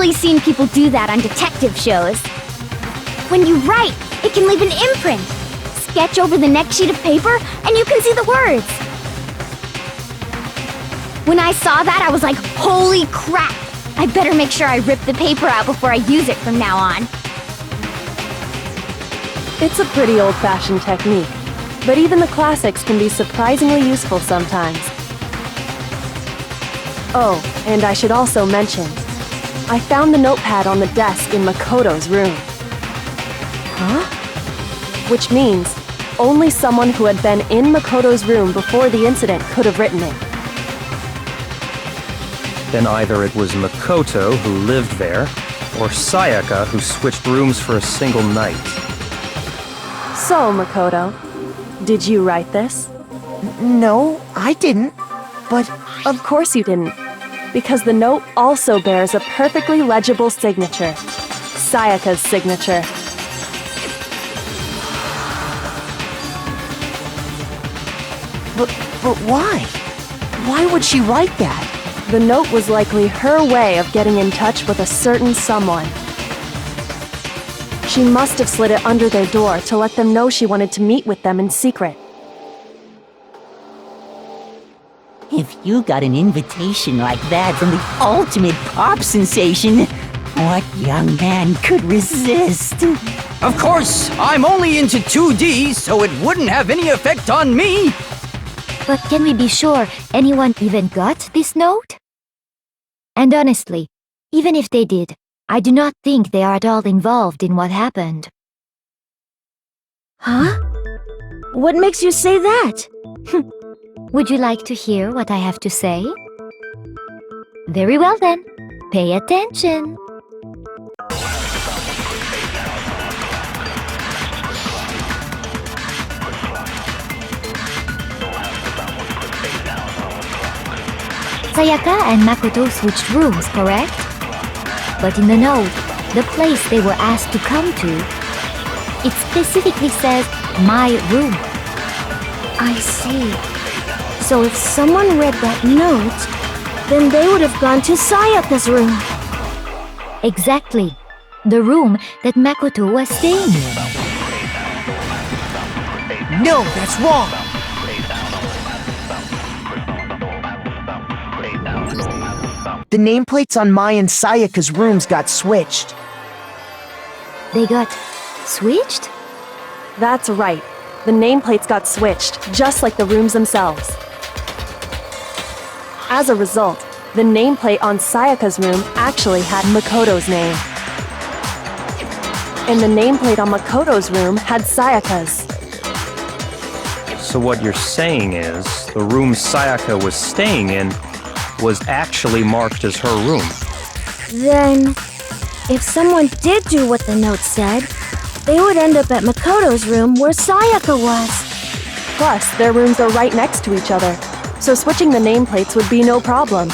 totally seen people do that on detective shows. When you write, it can leave an imprint. Sketch over the next sheet of paper, and you can see the words. When I saw that, I was like, holy crap! I better make sure I rip the paper out before I use it from now on. It's a pretty old-fashioned technique, but even the classics can be surprisingly useful sometimes. Oh, and I should also mention, I found the notepad on the desk in Makoto's room. Huh? Which means, only someone who had been in Makoto's room before the incident could have written it. Then either it was Makoto who lived there, or Sayaka who switched rooms for a single night. So, Makoto, did you write this? No, I didn't. But Of course you didn't, because the note also bears a perfectly legible signature. Sayaka's signature. but why? Why would she write that? The note was likely her way of getting in touch with a certain someone. She must have slid it under their door to let them know she wanted to meet with them in secret. If you got an invitation like that from the ultimate pop sensation, what young man could resist? Of course, I'm only into 2D, so it wouldn't have any effect on me. But can we be sure anyone even got this note? And honestly, even if they did, I do not think they are at all involved in what happened. Huh? What makes you say that? Would you like to hear what I have to say? Very well then, pay attention. Sayaka and Makoto switched rooms, correct? But in the note, the place they were asked to come to, it specifically says, my room. I see. So if someone read that note, then they would have gone to Sayaka's room. Exactly. The room that Makoto was staying in. No, that's wrong. The nameplates on Mai and Sayaka's rooms got switched. They got switched? That's right. The nameplates got switched, just like the rooms themselves. As a result, the nameplate on Sayaka's room actually had Makoto's name. And the nameplate on Makoto's room had Sayaka's. So what you're saying is, the room Sayaka was staying in was actually marked as her room. Then, if someone did do what the note said, they would end up at Makoto's room where Sayaka was. Plus, their rooms are right next to each other, so switching the nameplates would be no problem.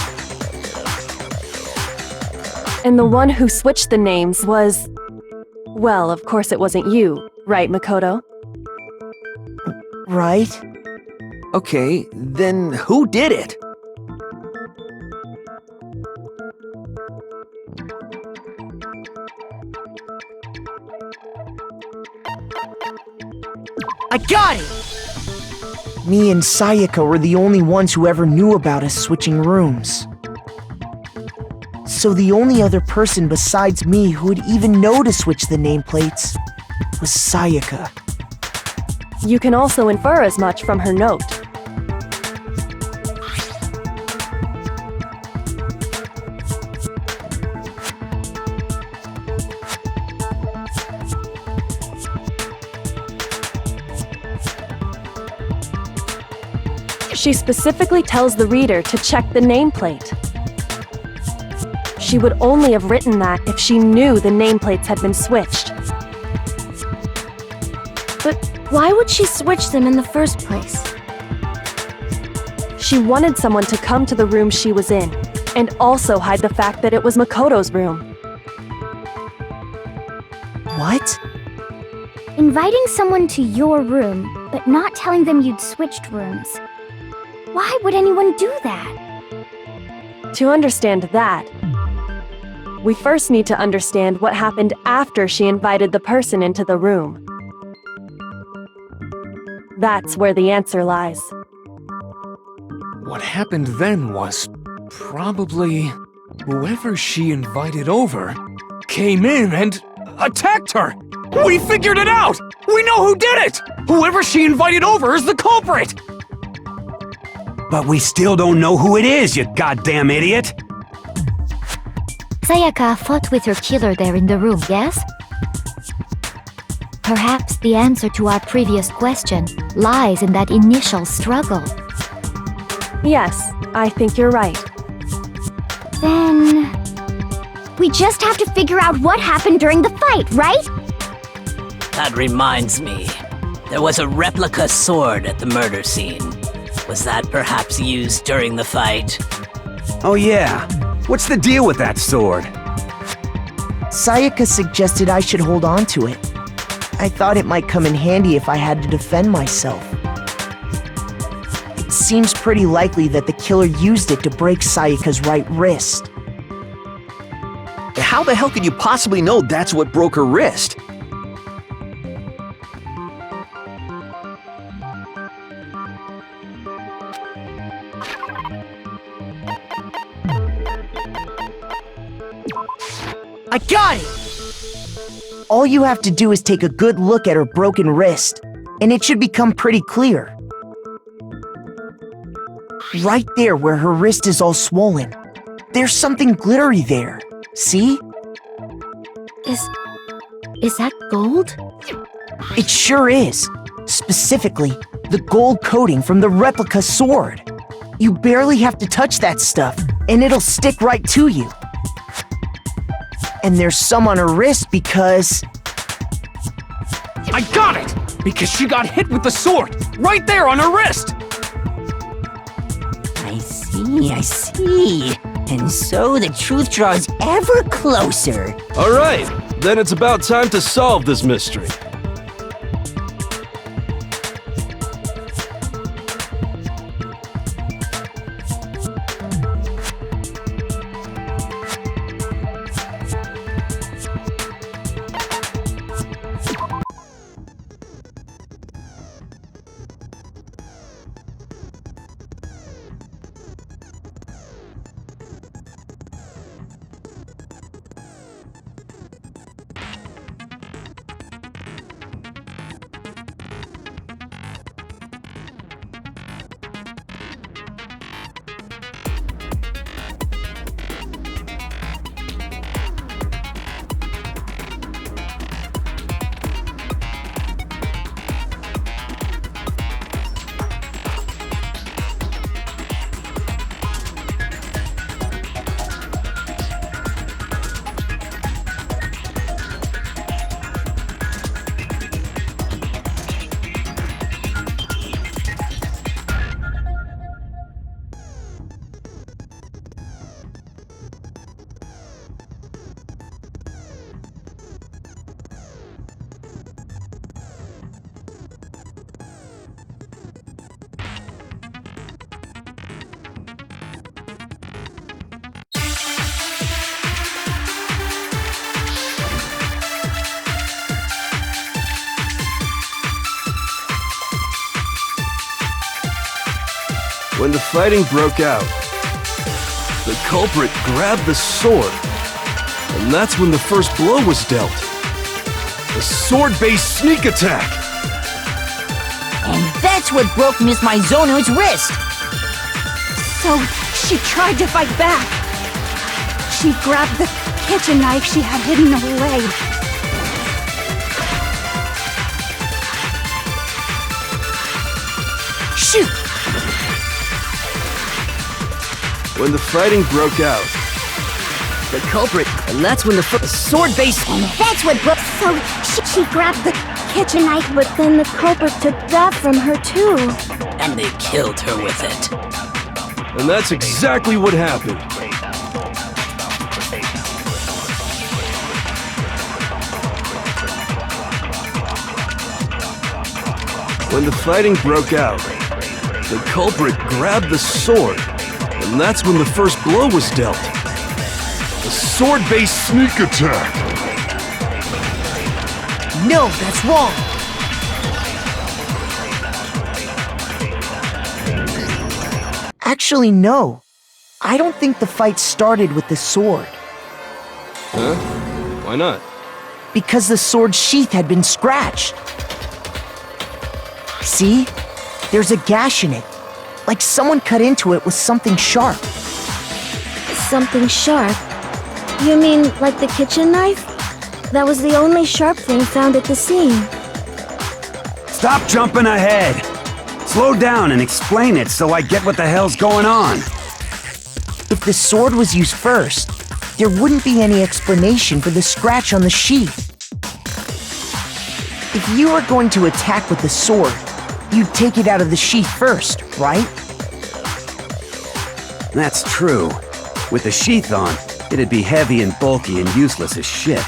And the one who switched the names was... Well, of course it wasn't you, right, Makoto? Right? Okay, then who did it? I got it! Me and Sayaka were the only ones who ever knew about us switching rooms. So the only other person besides me who would even know to switch the nameplates was Sayaka. You can also infer as much from her note. She specifically tells the reader to check the nameplate. She would only have written that if she knew the nameplates had been switched. But why would she switch them in the first place? She wanted someone to come to the room she was in, and also hide the fact that it was Makoto's room. What? Inviting someone to your room, but not telling them you'd switched rooms. Why would anyone do that? To understand that, We first need to understand what happened after she invited the person into the room. That's where the answer lies. What happened then was probably whoever she invited over came in and attacked her. We figured it out! We know who did it! Whoever she invited over is the culprit! But we still don't know who it is, you goddamn idiot! Sayaka fought with her killer there in the room, yes? Perhaps the answer to our previous question lies in that initial struggle. Yes, I think you're right. Then... we just have to figure out what happened during the fight, right? That reminds me. There was a replica sword at the murder scene. Was that perhaps used during the fight? Oh yeah, what's the deal with that sword? Sayaka suggested I should hold on to it. I thought it might come in handy if I had to defend myself. It seems pretty likely that the killer used it to break Sayaka's right wrist. How the hell could you possibly know that's what broke her wrist? I got it! All you have to do is take a good look at her broken wrist, and it should become pretty clear. Right there where her wrist is all swollen, there's something glittery there. See? Is that gold? It sure is. Specifically, the gold coating from the replica sword. You barely have to touch that stuff, and it'll stick right to you. And there's some on her wrist because... I got it! Because she got hit with the sword! Right there on her wrist! I see. And so the truth draws ever closer. Alright, then it's about time to solve this mystery. When the fighting broke out, the culprit grabbed the sword, and that's when the first blow was dealt. A sword-based sneak attack! And that's what broke Miss Mizono's wrist. So, she tried to fight back. She grabbed the kitchen knife she had hidden away. Shoot! When the fighting broke out, The culprit, and that's when the sword-based... And that's what broke... So, she grabbed the kitchen knife, but then the culprit took that from her too. And they killed her with it. and that's exactly what happened. When the fighting broke out, the culprit grabbed the sword, and that's when the first blow was dealt. A sword-based sneak attack. No, that's wrong. Actually, no. I don't think the fight started with the sword. Huh? Why not? Because the sword's sheath had been scratched. See? There's a gash in it. Like someone cut into it with something sharp. Something sharp? You mean like the kitchen knife? That was the only sharp thing found at the scene. Stop jumping ahead! Slow down and explain it so I get what the hell's going on. If the sword was used first, there wouldn't be any explanation for the scratch on the sheath. If you were going to attack with the sword, you'd take it out of the sheath first, right? That's true. With the sheath on, it'd be heavy and bulky and useless as shit.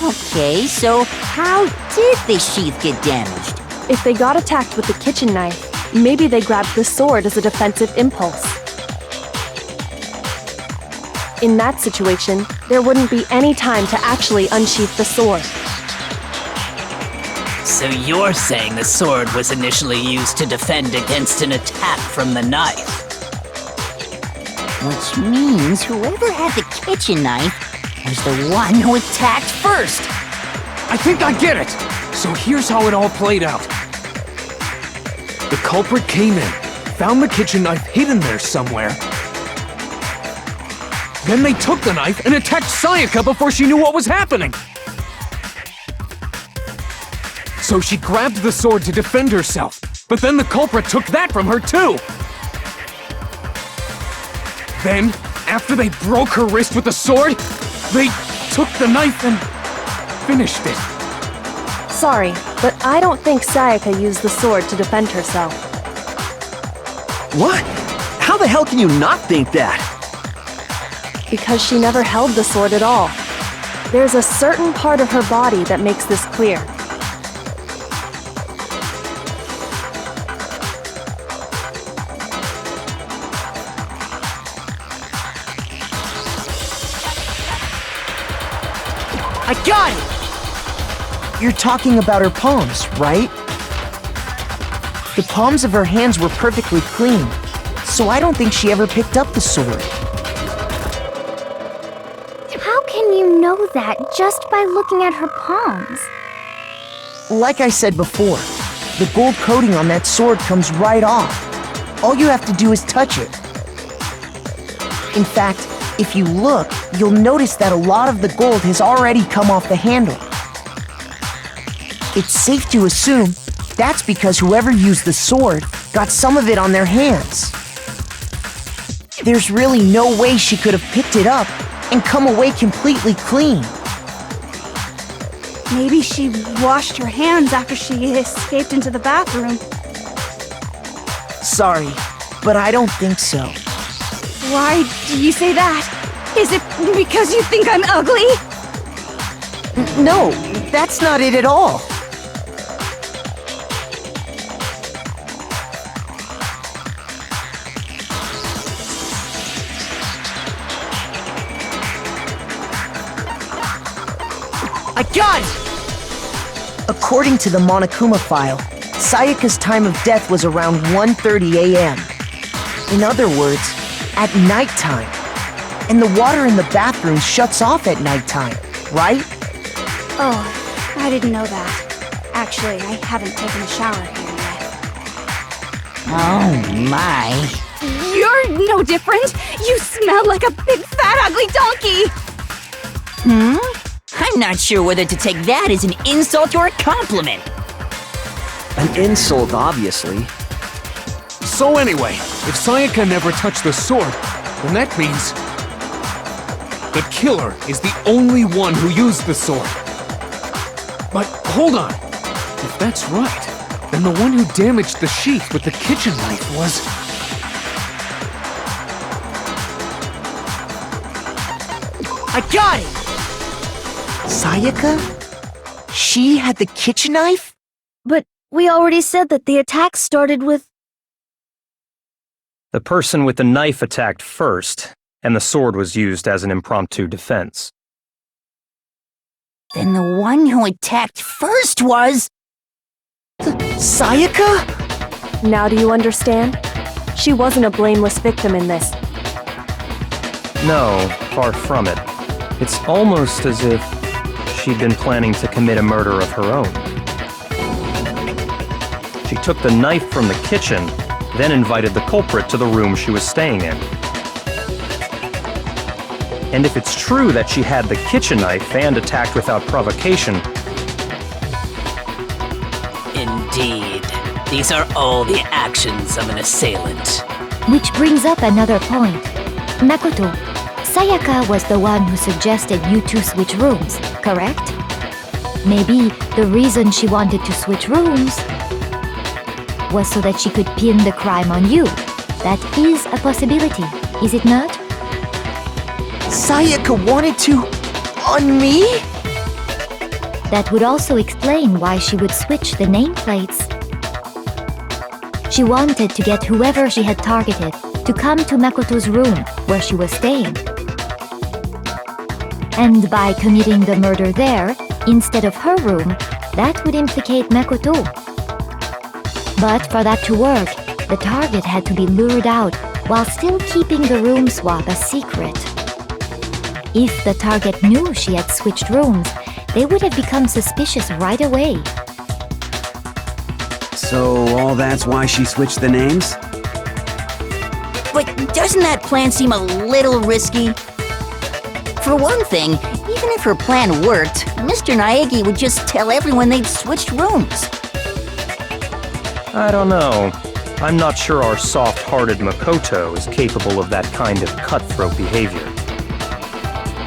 Okay, so how did the sheath get damaged? If they got attacked with the kitchen knife, maybe they grabbed the sword as a defensive impulse. In that situation, there wouldn't be any time to actually unsheath the sword. So you're saying the sword was initially used to defend against an attack from the knife? Which means whoever had the kitchen knife was the one who attacked first. I think I get it! So here's how it all played out. The culprit came in, found the kitchen knife hidden there somewhere. Then they took the knife and attacked Sayaka before she knew what was happening. So she grabbed the sword to defend herself, but then the culprit took that from her too. Then, after they broke her wrist with the sword, they took the knife and finished it. Sorry, but I don't think Sayaka used the sword to defend herself. What? How the hell can you not think that? Because she never held the sword at all. There's a certain part of her body that makes this clear. I got it! You're talking about her palms, right? The palms of her hands were perfectly clean, so I don't think she ever picked up the sword. How can you know that just by looking at her palms? Like I said before, the gold coating on that sword comes right off. All you have to do is touch it. In fact, if you look, you'll notice that a lot of the gold has already come off the handle. It's safe to assume that's because whoever used the sword got some of it on their hands. There's really no way she could have picked it up and come away completely clean. Maybe she washed her hands after she escaped into the bathroom. Sorry, but I don't think so. Why do you say that? Is it because you think I'm ugly? No, that's not it at all. I got it! According to the Monokuma file, Sayaka's time of death was around 1:30 a.m. In other words, at nighttime. And the water in the bathroom shuts off at nighttime, right? Oh, I didn't know that. Actually, I haven't taken a shower here yet. Oh my. You're no different! You smell like a big fat ugly donkey! I'm not sure whether to take that as an insult or a compliment. An insult, obviously. So anyway, if Sayaka never touched the sword, then that means the killer is the only one who used the sword. But hold on. If that's right, then the one who damaged the sheath with the kitchen knife was... I got it! Sayaka? She had the kitchen knife? But we already said that the attack started with... The person with the knife attacked first, and the sword was used as an impromptu defense. Then the one who attacked first was... Sayaka? Now do you understand? She wasn't a blameless victim in this. No, far from it. It's almost as if she'd been planning to commit a murder of her own. She took the knife from the kitchen, then invited the culprit to the room she was staying in. And if it's true that she had the kitchen knife and attacked without provocation... Indeed. These are all the actions of an assailant. Which brings up another point. Makoto, Sayaka was the one who suggested you two switch rooms, correct? Maybe the reason she wanted to switch rooms was so that she could pin the crime on you. That is a possibility, is it not? Sayaka wanted to... on me? That would also explain why she would switch the nameplates. She wanted to get whoever she had targeted to come to Makoto's room where she was staying. And by committing the murder there, instead of her room, that would implicate Makoto. But for that to work, the target had to be lured out while still keeping the room swap a secret. If the target knew she had switched rooms, they would have become suspicious right away. So all that's why she switched the names? But doesn't that plan seem a little risky? For one thing, even if her plan worked, Mr. Naegi would just tell everyone they'd switched rooms. I don't know. I'm not sure our soft-hearted Makoto is capable of that kind of cutthroat behavior.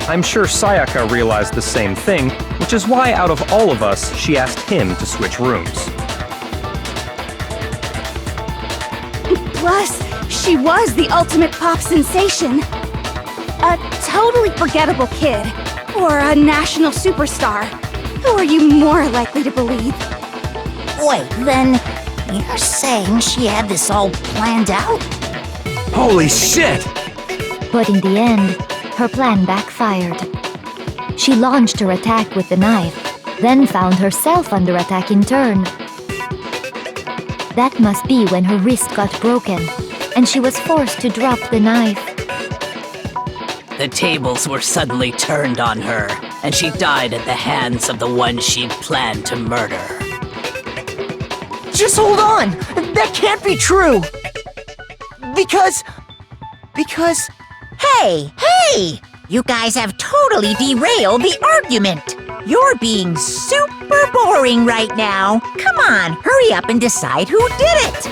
I'm sure Sayaka realized the same thing, which is why out of all of us, she asked him to switch rooms. Plus, she was the ultimate pop sensation. A totally forgettable kid. Or a national superstar. Who are you more likely to believe? Wait, then you're saying she had this all planned out? Holy shit! But in the end, her plan backfired. She launched her attack with the knife, then found herself under attack in turn. That must be when her wrist got broken, and she was forced to drop the knife. The tables were suddenly turned on her, and she died at the hands of the one she'd planned to murder. Just hold on! That can't be true! Because... Hey! You guys have totally derailed the argument! You're being super boring right now. Come on, hurry up and decide who did it!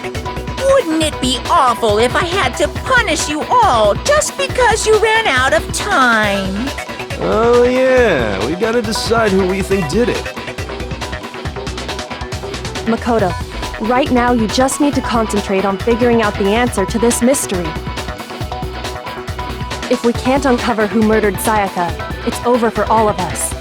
Wouldn't it be awful if I had to punish you all just because you ran out of time? Oh yeah, we gotta decide who we think did it. Makoto, right now you just need to concentrate on figuring out the answer to this mystery. If we can't uncover who murdered Sayaka, it's over for all of us.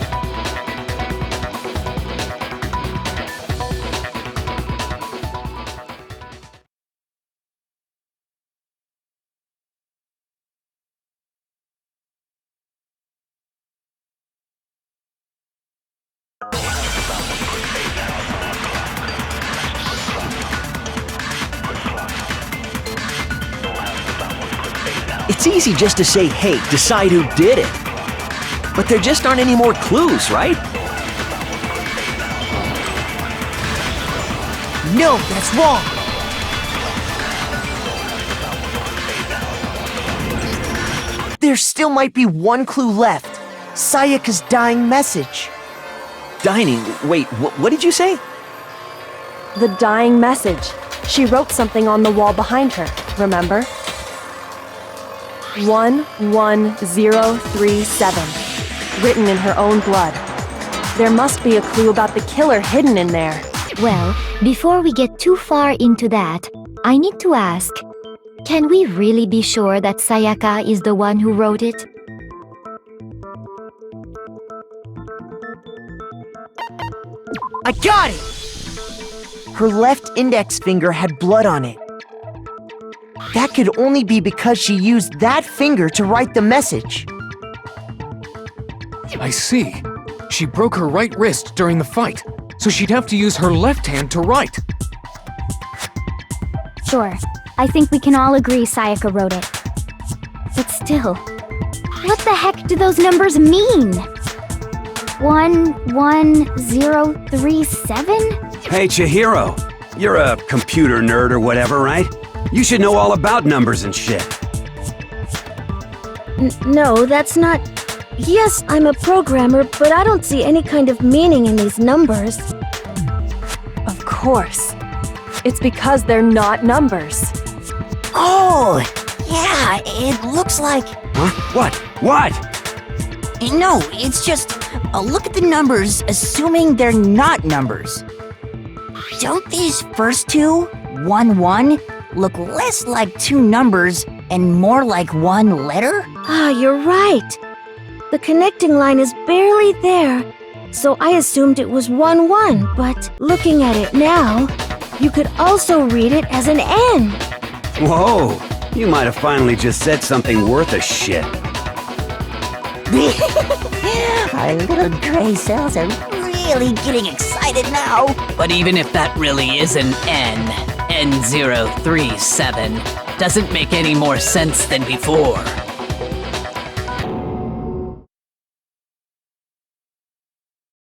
It's easy just to say, hey, decide who did it. But there just aren't any more clues, right? No, that's wrong! There still might be one clue left. Sayaka's dying message. Dining? Wait, what did you say? The dying message. She wrote something on the wall behind her, remember? 11037. Written in her own blood. There must be a clue about the killer hidden in there. Well, before we get too far into that, I need to ask, can we really be sure that Sayaka is the one who wrote it? I got it! Her left index finger had blood on it. that could only be because she used that finger to write the message. I see. She broke her right wrist during the fight, so she'd have to use her left hand to write. Sure, I think we can all agree Sayaka wrote it. But still, what the heck do those numbers mean? 11037? Hey, Chihiro. You're a computer nerd or whatever, right? You should know all about numbers and shit. No, that's not... Yes, I'm a programmer, but I don't see any kind of meaning in these numbers. Of course. It's because they're not numbers. Oh, yeah, it looks like... Huh? What? What? No, it's just... look at the numbers, assuming they're not numbers. Don't these first two, 1-1, look less like two numbers and more like one letter? Ah, you're right. The connecting line is barely there, so I assumed it was 1-1, but looking at it now, you could also read it as an N. Whoa, you might have finally just said something worth a shit. Our little gray cells are really getting excited now. But even if that really is an N037 doesn't make any more sense than before.